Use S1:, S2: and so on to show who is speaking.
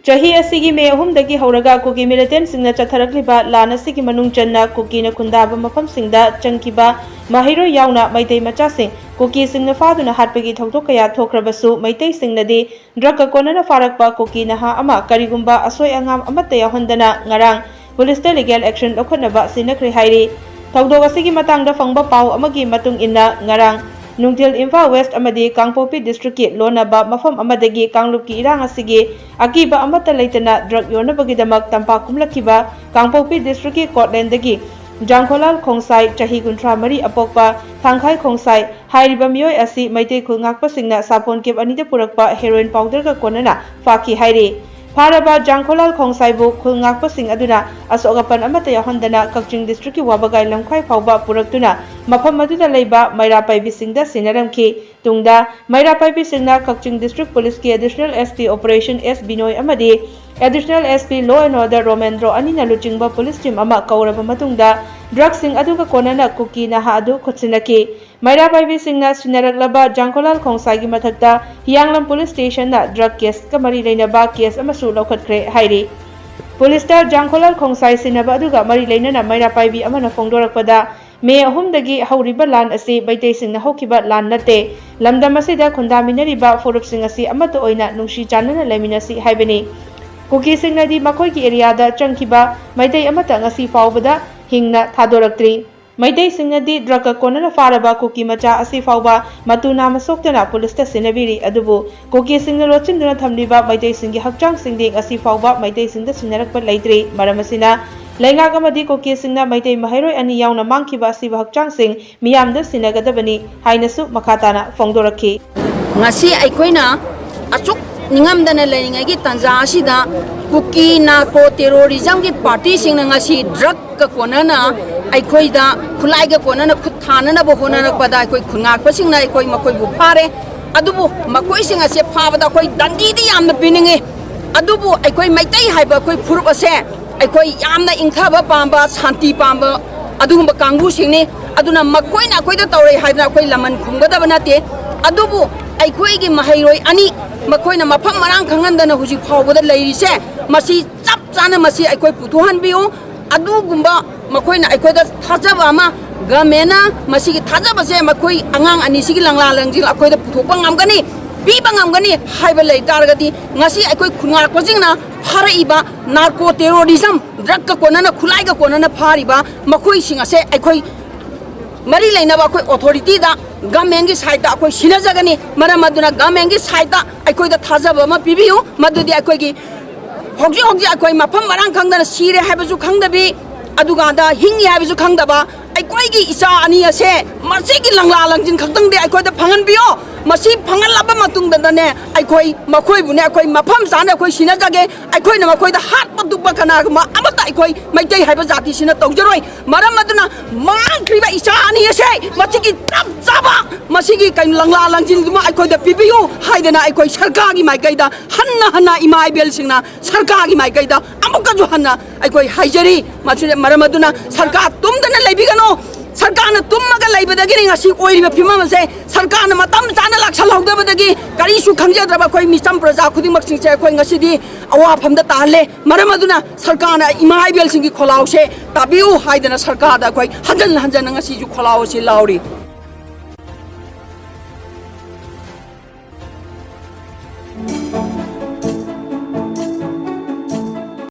S1: Chahi asigi May 3 dagi hauraga Kuki militant singna chatharakliba lan asigi manung channa Kuki na khundaba mafam singda changkiba mahiro yauna maitai macha sing Kuki singna faduna hatpagi thokdok kaya thokrabasu maitai singnadi drug konana farakpa Kuki naha ama karigumba asoi angam amatta yahondana ngarang police legal action lokhonaba Khutsinnakhre hairi thokdok asigi matangda fangba pau amagi matung inna ngarang Nungtil Imphal West amadi Kangpopi District ki lonaba mafam amadagi Kanglup ki irang asigi akiba amata leitana drug yonabagidamak tampa kumlakiba Kangpopi District ki Courtland dagi Jangkholal Khongsai chahi kuntra mari apokpa Thangkhai Khongsai hairiba miyoi asi maitei khul ngakpa singna sapon kep anida purakpa heroin powder ka konana faki hairi Paraba Jangkholal Khongsai bu khul ngakpa sing aduna asogapan amata yahondana Kakching District ki wabagai lamkhai phauba puraktuna mafam aduda leiba Meira Paibi singda sinaramki tungda Meira Paibi singna Kakching District Police ki Additional SP Operation S Binoy amadi Additional SP Law and Order Romendro anina luchingba police team ama kauraba matungda drug sing aduga konana Kuki naha adu Khutsinnakhre Meira Paibi singna sinaraglaba Jangkholal Khongsai gi mathakta Hianglam Police Station na drug case ka mari leinaba case amasu lokhatkre hairi Police star Jangkholal Khongsai sinaba aduga mari leinana Meira Paibi amana fongdorakpada May 3 dagi hauriba lan asi baitai singna hokiba lan nate lamdam asida khundaminariba forup sing asi amata oina nungsi chanana leminasi haibani Kuki singnadi makoi ki area da changkiba maitai amata ngasi faubada hingna thadoraktri maitai singnadi drug konana faraba Kuki macha asi fauba matuna masoktana police ta sinabiri adubu Kuki singna lochinduna thamliba maitai singi hakchang singding asi fauba maitai singda sinarakpa leitri maramasina Lenga amadi Kuki singna maitai mahairoi ani yauna mangkiba asiba hakchang sing miyamda sinagadabani hainasu makhatana fongdorakhi
S2: ngasi aikoina achuk ningamdana leingai tanja asida Kuki na ko terrorism ki party singna ngasi drug ka konana aikoida khulai ga konana khuthana na bohona na pada koi khungak pa singna koi makoi bu phare adubu makoi singa se phabada koi dandi di yamna pininge adubu aikoi maitai haiba koi phurup ase aikoi yamna ingthaba pamba shanti pamba adugumba kangbu singni aduna makoi na koi da tawre haidna koi laman khumgada banate adubu aikoi gi mahairoi ani makoi na mafam marang khangandana huji phawbada leirise masi chap chana masi aikoi puthuhan biu adugumba makoi na aikoi da thajaba ama gamena masi gi thajaba se makoi angang ani sigi langla langjil akoi da puthokpa ngamgani piba ngamgani haiba lei targadi ngasi aikoi khungar kojingna phariba narco terrorism drug ka konana khulai ka konana phariba makoi singa se aikoi mari lainaba akoi authority da government gi side da akoi sinajagani maramaduna government gi side da aikoi da thajaba ma pibiu madudi akoi gi hoji akoi mafam marang khangdana sire haibasu khangdabi aduga da hingi haibasu khangdaba aikoi gi isa ani ase masi gi langla langjin khakdang de aikoi da phangan biyo masi phangan laba matung da ne aikoi makoi bu ne aikoi mafam sana aikoi sinajage aikoi na makoi da hat padukba kana ma amata aikoi maitai haiba jati sina tawjaroi maram aduna mang kriba isa ani ase masi gi tap jaba masi gi kain langla langjin duma aikoi da pibiu haidana aikoi sarkar gi maikai da hanna imai bel singna sarkar gi maikai da amuka ju hanna aikoi haijari machune maram aduna sarkar tumdana leibigano sarkar na tummaga leibadagi ngasi oiriba phimam se sarkar na matam chana laksal hogdabadagi kari su khangjadraba koi misam praja khudimak singche koi ngasidi awa phamda tahle maram aduna sarkar na imai bel singi kholaw se tabiu haidana sarkar da koi hanjan ngasi ju kholaw se lauri